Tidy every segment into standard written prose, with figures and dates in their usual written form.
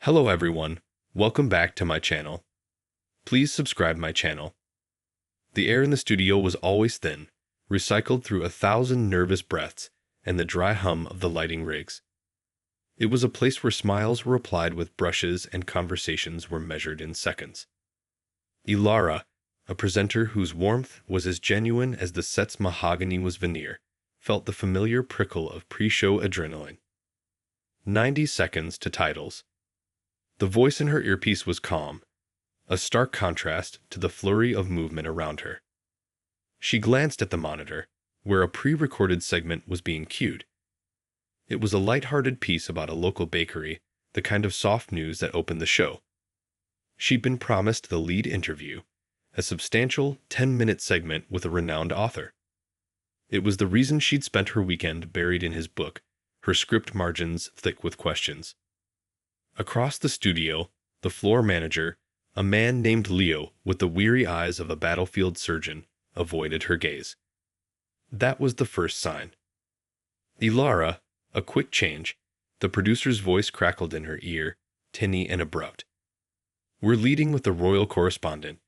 Hello everyone, welcome back to my channel. Please subscribe my channel. The air in the studio was always thin, recycled through 1,000 nervous breaths and the dry hum of the lighting rigs. It was a place where smiles were applied with brushes and conversations were measured in seconds. Ilara, a presenter whose warmth was as genuine as the set's mahogany was veneer, felt the familiar prickle of pre-show adrenaline. 90 seconds to titles. The voice in her earpiece was calm, a stark contrast to the flurry of movement around her. She glanced at the monitor, where a pre-recorded segment was being cued. It was a light-hearted piece about a local bakery, the kind of soft news that opened the show. She'd been promised the lead interview, a substantial 10-minute segment with a renowned author. It was the reason she'd spent her weekend buried in his book, her script margins thick with questions. Across the studio, the floor manager, a man named Leo with the weary eyes of a battlefield surgeon, avoided her gaze. That was the first sign. Ilara, a quick change, the producer's voice crackled in her ear, tinny and abrupt. We're leading with the royal correspondent.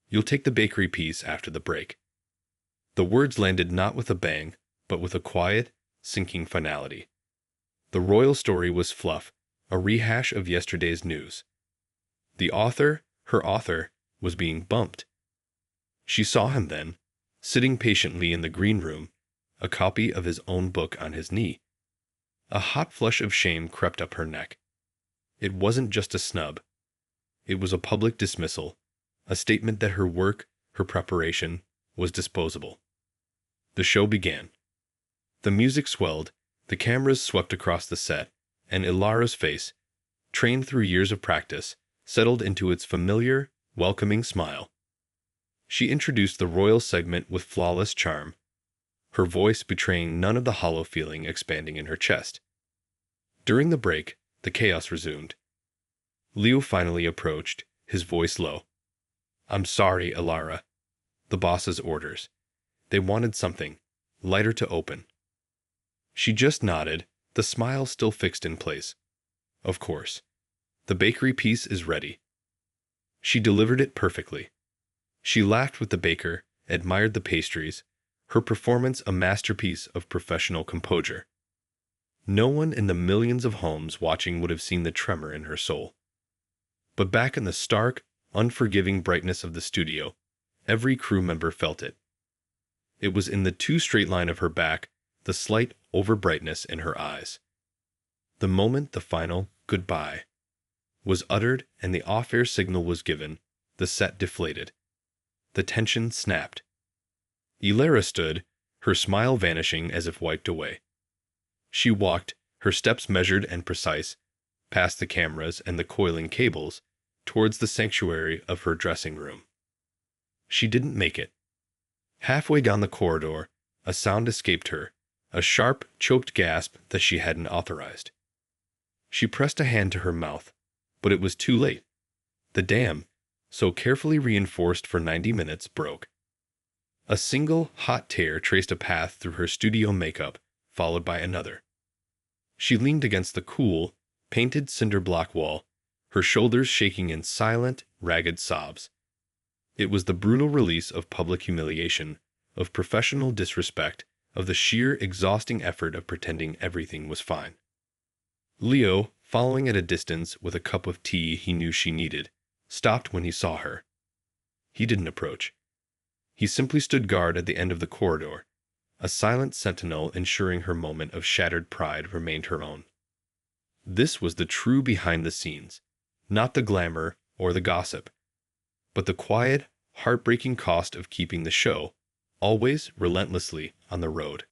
You'll take the bakery piece after the break. The words landed not with a bang, but with a quiet, sinking finality. The royal story was fluff, a rehash of yesterday's news. The author, her author, was being bumped. She saw him then, sitting patiently in the green room, a copy of his own book on his knee. A hot flush of shame crept up her neck. It wasn't just a snub. It was a public dismissal, a statement that her work, her preparation, was disposable. The show began. The music swelled, the cameras swept across the set, and Ilara's face, trained through years of practice, settled into its familiar, welcoming smile. She introduced the royal segment with flawless charm, her voice betraying none of the hollow feeling expanding in her chest. During the break, the chaos resumed. Leo finally approached, his voice low. "I'm sorry, Ilara. The boss's orders. They wanted something lighter to open." She just nodded, the smile still fixed in place. "Of course. The bakery piece is ready." She delivered it perfectly. She laughed with the baker, admired the pastries, her performance a masterpiece of professional composure. No one in the millions of homes watching would have seen the tremor in her soul. But back in the stark, unforgiving brightness of the studio, every crew member felt it. It was in the too straight line of her back, the slight overbrightness in her eyes. The moment the final goodbye was uttered and the off-air signal was given, the set deflated. The tension snapped. Ilara stood, her smile vanishing as if wiped away. She walked, her steps measured and precise, past the cameras and the coiling cables, towards the sanctuary of her dressing room. She didn't make it. Halfway down the corridor, a sound escaped her, a sharp, choked gasp that she hadn't authorized. She pressed a hand to her mouth, but it was too late. The dam, so carefully reinforced for 90 minutes, broke. A single, hot tear traced a path through her studio makeup, followed by another. She leaned against the cool, painted cinder block wall, her shoulders shaking in silent, ragged sobs. It was the brutal release of public humiliation, of professional disrespect, of the sheer, exhausting effort of pretending everything was fine. Leo, following at a distance with a cup of tea he knew she needed, stopped when he saw her. He didn't approach. He simply stood guard at the end of the corridor, a silent sentinel ensuring her moment of shattered pride remained her own. This was the true behind the scenes, not the glamour or the gossip, but the quiet, heartbreaking cost of keeping the show, always relentlessly on the road.